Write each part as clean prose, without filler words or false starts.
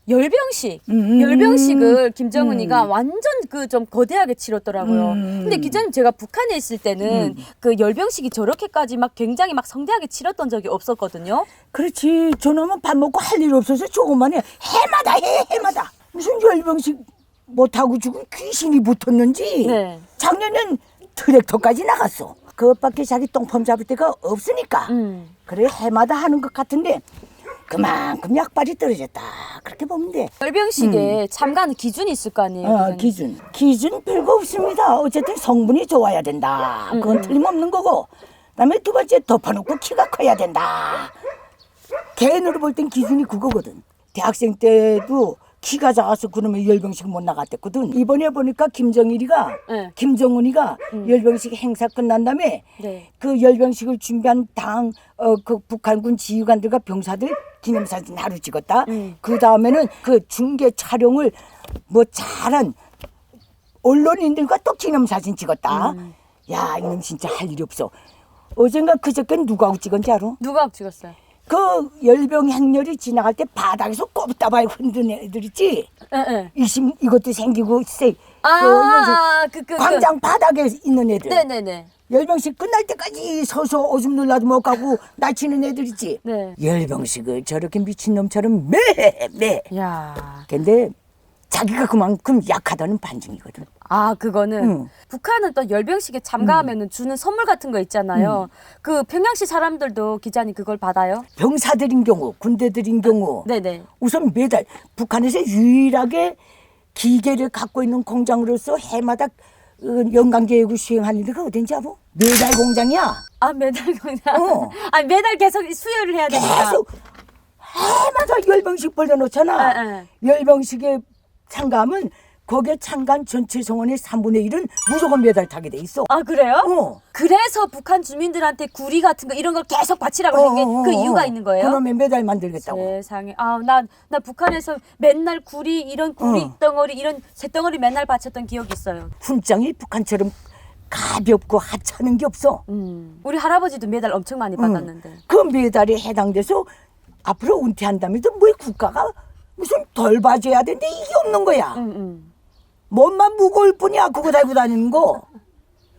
열병식, 열병식을 김정은이가 완전 그 좀 거대하게 치렀더라고요. 근데 기자님 제가 북한에 있을 때는 그 열병식이 저렇게까지 막 굉장히 막 성대하게 치렀던 적이 없었거든요. 그렇지. 저놈은 밥 먹고 할 일 없어서 조금만 해. 해마다 해, 해마다. 무슨 열병식 못하고 죽은 귀신이 붙었는지. 네. 작년엔 트랙터까지 나갔어. 그것밖에 자기 똥폼 잡을 데가 없으니까. 그래 해마다 하는 것 같은데 그만큼 약발이 떨어졌다. 그렇게 보면 돼. 열병식에 참가하는 기준이 있을 거 아니에요. 기자님? 기준 별거 없습니다. 어쨌든 성분이 좋아야 된다. 그건 틀림없는 거고. 그다음에 두 번째 덮어놓고 키가 커야 된다. 개인으로 볼 땐 기준이 그거거든. 대학생 때도 키가 작아서 그러면 열병식 못 나갔댔거든. 이번에 보니까 네. 김정은이가 열병식 행사 끝난 다음에 네. 그 열병식을 준비한 그 북한군 지휘관들과 병사들 기념사진 하루 찍었다. 그 다음에는 그 중계 촬영을 뭐 잘한 언론인들과 또 기념사진 찍었다. 야, 이놈 진짜 할 일이 없어. 어젠가 그저께 누구하고 찍은지 알아? 누가 찍었어요? 그 열병 행렬이 지나갈 때 바닥에서 꼽다발 흔드는 애들 있지? 네. 이것도 생기고 광장 바닥에 있는 애들. 네네네. 열병식 끝날 때까지 서서 오줌 눌러도 못 가고 나치는 애들 있지? 네. 열병식을 저렇게 미친놈처럼 매. 야. 근데 자기가 그만큼 약하다는 반증이거든. 아, 그거는 북한은 또 열병식에 참가하면 주는 선물 같은 거 있잖아요. 그 평양시 사람들도 기자님 그걸 받아요? 병사들인 경우, 군대들인 경우 네네. 우선 매달 북한에서 유일하게 기계를 갖고 있는 공장으로서 해마다 연간계획을 수행하는 데가 어딘지 알아? 매달 공장이야. 아, 매달 공장. 어. 아, 매달 계속 수혈을 해야 되니까. 계속 해마다 열병식 벌려놓잖아. 네. 열병식에 참가하면 거기에 참가한 전체 성원의 3분의 1은 무조건 매달 타게 돼 있어. 아, 그래요? 어. 그래서 북한 주민들한테 구리 같은 거 이런 걸 계속 바치라고 하는 게 그 이유가 있는 거예요? 그러면 매달 만들겠다고. 세상에. 아, 나 북한에서 맨날 구리, 이런 구리 덩어리, 이런 쇳덩어리 맨날 바쳤던 기억이 있어요. 훈장이 북한처럼 가볍고 하찮은 게 없어. 우리 할아버지도 메달 엄청 많이 받았는데. 그 메달에 해당돼서 앞으로 은퇴한다면서 뭐 국가가 무슨 덜 봐줘야 되는데 이게 없는 거야. 몸만 무거울 뿐이야 그거 달고 다니는 거.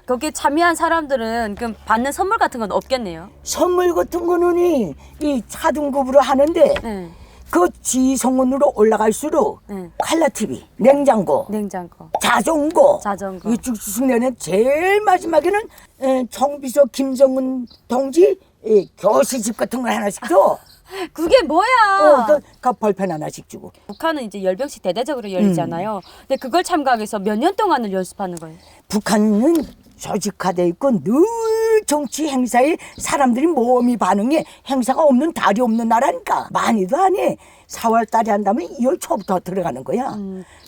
거기에 참여한 사람들은 그럼 받는 선물 같은 건 없겠네요. 선물 같은 거는 이 차등급으로 하는데 네. 그 지성원으로 올라갈수록 네. 칼라 TV, 냉장고, 자전거 이 쭉쭉 내는 제일 마지막에는 총비서 김정은 동지 교시집 같은 거 하나씩 줘. 그게 뭐야? 그 벌펜 하나씩 주고. 북한은 이제 열병식 대대적으로 열리잖아요. 근데 그걸 참가하기 위해서 몇 년 동안을 연습하는 거예요? 북한은 조직화돼 있고 늘 정치 행사에 사람들이 모험이 반응해 행사가 없는 달이 없는 나라니까. 많이도 안 해. 4월 달에 한다면 2월 초부터 들어가는 거야.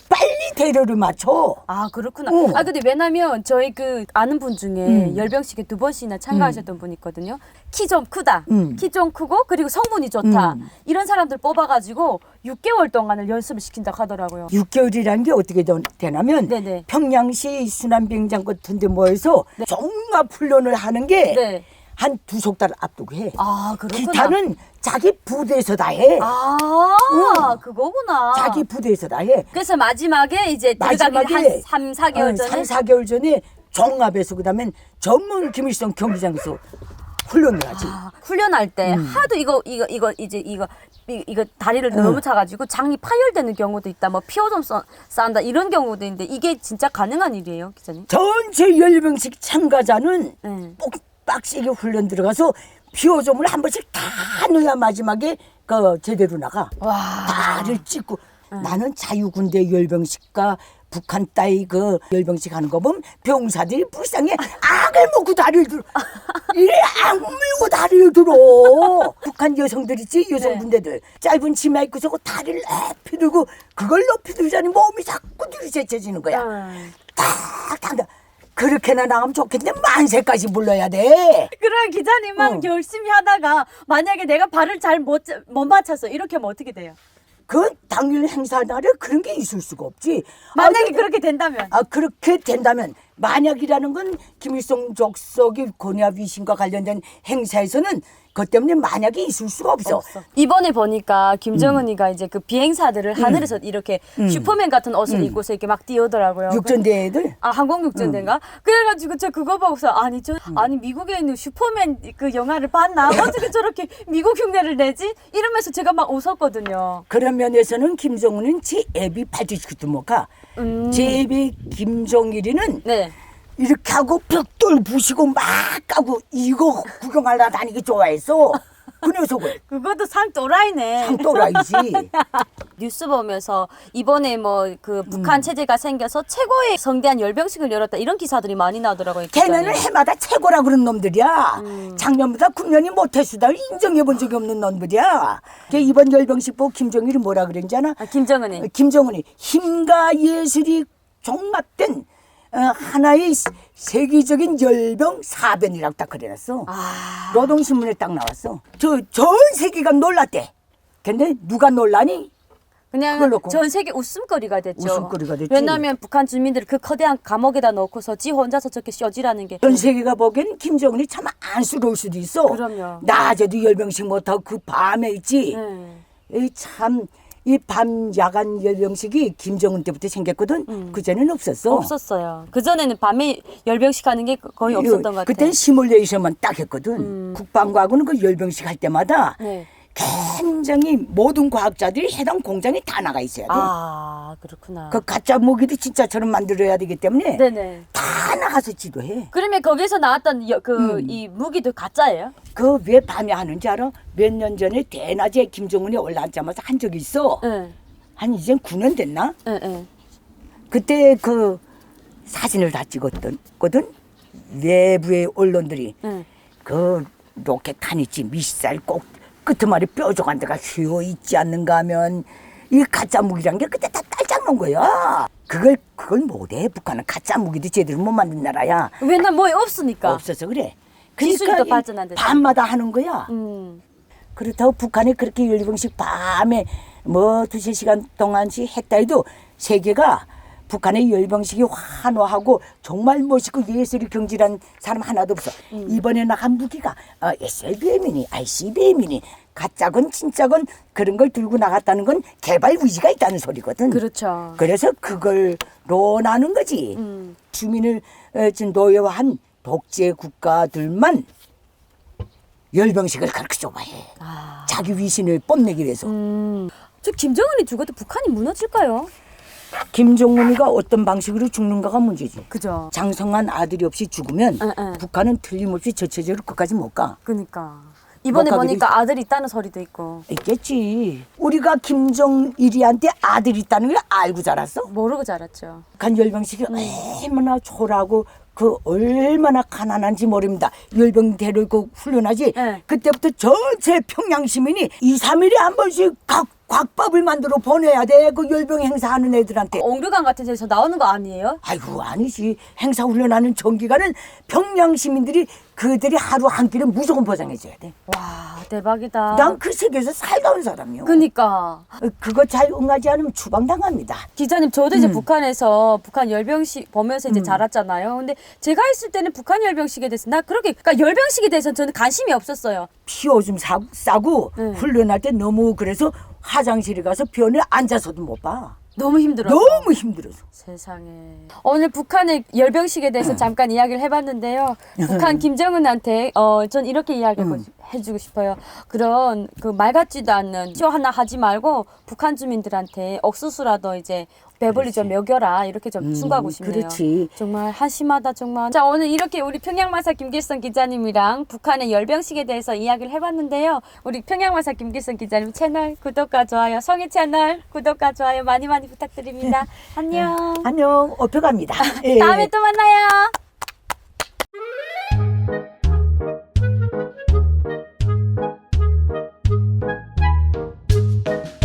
빨리 대로를 맞춰. 아, 그렇구나. 아, 근데 왜냐면 저희 그 아는 분 중에 열병식에 2번씩이나 참가하셨던 분이 있거든요. 키 좀 크다. 키 좀 크고 그리고 성분이 좋다. 이런 사람들 뽑아가지고 6개월 동안을 연습을 시킨다고 하더라고요. 6개월이라는 게 어떻게 되냐면 네네. 평양시 순환비행장 같은 데 모여서 종합 훈련을 하는 게 한 2석 앞두고 해. 아, 그렇구나. 기타는 자기 부대에서 다 해. 아, 그거구나. 자기 부대에서 다 해. 그래서 마지막에 이제 들어가기 한 3, 4개월 전에 3, 4개월 전에 종합에서 그다음엔 전문 김일성 경기장에서 훈련을 하지. 훈련할 때 하도 이거 다리를 너무 차가지고 장이 파열되는 경우도 있다. 뭐 피오점 쌓는다 이런 경우도 있는데 이게 진짜 가능한 일이에요, 기자님? 전체 열병식 참가자는 빡세게 훈련 들어가서 피오점을 한 번씩 다 넣어야 마지막에 제대로 나가. 와. 다를 찍고. 나는 자유군대 열병식과 북한 따위 그 열병식 하는 거 보면 병사들이 불쌍해. 악을 먹고 다리를 들어. 이래 악 물고 다리를 들어. 북한 여성들 있지? 여성군대들. 짧은 치마 입고 저거 다리를 높이 들고 그걸 높이 들자니 몸이 자꾸 들이제쳐지는 거야. 딱. 그렇게나 나가면 좋겠는데 만세까지 불러야 돼. 그럼 기자님만 열심히 하다가 만약에 내가 발을 잘 못 맞춰서 이렇게 하면 어떻게 돼요? 그 당일 행사 날에 그런 게 있을 수가 없지. 만약에 그렇게 된다면? 그렇게 된다면 만약이라는 건 김일성 족속이 고냐 위신과 관련된 행사에서는 그것 때문에 만약에 있을 수가 없어. 이번에 보니까 김정은이가 이제 그 비행사들을 하늘에서 이렇게 슈퍼맨 같은 옷을 입고서 이렇게 막 뛰어오더라고요. 육전대 애들. 아, 항공육전대인가? 그래가지고 저 그거 보고서 아니 미국에 있는 슈퍼맨 그 영화를 봤나? 어떻게 저렇게 미국 흉내를 내지? 이러면서 제가 막 웃었거든요. 그런 면에서는 김정은은 제 애비 발뒤치기도 못 가. 제 애비 김정일이는 네. 이렇게 하고 벽돌 부시고 막 까고 이거 구경하려 다니기 좋아했어. 그 녀석을. 그것도 상 또라이네. 상또라이지. 뉴스 보면서 이번에 뭐 그 북한 체제가 생겨서 최고의 성대한 열병식을 열었다 이런 기사들이 많이 나오더라고요. 걔네는 해마다 최고라 그런 놈들이야. 작년보다 금년이 못했수다 인정해 본 적이 없는 놈들이야. 걔 이번 열병식 보고 김정일이 뭐라 그랬는지 아나? 김정은이. 김정은이 힘과 예술이 종합된 하나의 세계적인 열병 사변이라고 딱 그래놨어. 노동신문에 딱 나왔어. 전 세계가 놀랐대. 근데 누가 놀라니? 그냥 전 세계 웃음거리가 됐죠. 웃음거리가 됐지. 왜냐하면 북한 주민들을 그 거대한 감옥에다 넣고서 지 혼자서 저렇게 쇼지라는 게. 전 세계가 보기에는 김정은이 참 안쓰러울 수도 있어. 그럼요. 낮에도 열병식 못하고 그 밤에 있지. 이 밤 야간 열병식이 김정은 때부터 생겼거든. 그전에는 없었어. 없었어요. 그전에는 밤에 열병식 하는 게 거의 없었던 것 같아요. 그때는 시뮬레이션만 딱 했거든. 국방과학은 그 열병식 할 때마다 네. 굉장히 모든 과학자들이 해당 공장에 다 나가 있어야 돼. 아, 그렇구나. 그 가짜 무기도 진짜처럼 만들어야 되기 때문에 네네. 다 나가서 지도해. 그러면 거기서 나왔던 이 무기도 가짜예요? 그 왜 밤에 하는지 알아? 몇 년 전에 대낮에 김정은이 올라앉자마자 한 적이 있어. 네. 한 이젠 9년 됐나? 네. 그때 그 사진을 다 찍었거든. 외부의 언론들이 네. 그 로켓탄 있지 미사일 꼭 끄트머리 뾰족한 데가 휘어 있지 않는가 하면 이 가짜 무기란 게 그때 다 딸짝 놓은 거야. 그걸 못해. 북한은 가짜 무기도 제대로 못 만든 나라야. 왜냐면 뭐 없으니까. 없어서 그래. 기술이 더 발전 안 돼서. 밤마다 하는 거야. 그렇다고 북한이 그렇게 열병식 밤에 뭐 2-3시간 동안씩 했다 해도 세계가 북한의 열병식이 환호하고 정말 멋있고 예술이 경질한 사람 하나도 없어. 이번에 나간 무기가 SLBM이니 ICBM이니 가짜건 진짜건 그런 걸 들고 나갔다는 건 개발 의지가 있다는 소리거든. 그렇죠. 그래서 그걸로 나는 거지. 주민을 지금 노예화한 독재 국가들만 열병식을 그렇게 좋아해. 자기 위신을 뽐내기 위해서. 저 김정은이 죽어도 북한이 무너질까요? 김정은이가 어떤 방식으로 죽는가가 문제지. 그죠. 장성한 아들이 없이 죽으면 응. 북한은 틀림없이 저 체제로 끝까지 못 가. 그러니까. 이번에 보니까 아들이 있다는 소리도 있고. 있겠지. 우리가 김정일이한테 아들이 있다는 걸 알고 자랐어? 모르고 자랐죠. 북한 열병식이 얼마나 초라하고 그 얼마나 가난한지 모릅니다. 열병 데리고 훈련하지. 네. 그때부터 전체 평양 시민이 2-3일에 한 번씩 곽밥을 만들어 보내야 돼. 그 열병 행사하는 애들한테. 옹류관 같은 데서 나오는 거 아니에요? 아이고 아니지. 행사 훈련하는 정기간은 평양 시민들이 그들이 하루 한 끼를 무조건 보장해줘야 돼. 와, 대박이다. 난 그 세계에서 살다 온 사람이요. 그니까. 그거 잘 응하지 않으면 추방당합니다. 기자님, 저도 이제 북한에서 북한 열병식 보면서 이제 자랐잖아요. 근데 제가 있을 때는 북한 열병식에 대해서 그러니까 열병식에 대해서는 저는 관심이 없었어요. 피 오줌 싸고 훈련할 때 너무 그래서 화장실에 가서 변에 앉아서도 못 봐. 너무 힘들어서. 너무 힘들어서. 세상에. 오늘 북한의 열병식에 대해서 잠깐 이야기를 해봤는데요. 북한 김정은한테 전 이렇게 이야기 해주고 싶어요. 그런 그 말 같지도 않는 쇼 하나 하지 말고 북한 주민들한테 옥수수라도 이제 배불리 좀 먹여라 이렇게 좀 충고하고 싶네요. 그렇지. 정말 한심하다 정말. 자, 오늘 이렇게 우리 평양마사 김길성 기자님이랑 북한의 열병식에 대해서 이야기를 해봤는데요. 우리 평양마사 김길성 기자님 채널 구독과 좋아요, 성희 채널 구독과 좋아요 많이 부탁드립니다. 안녕. 안녕. 업혀갑니다. 다음에 또 만나요.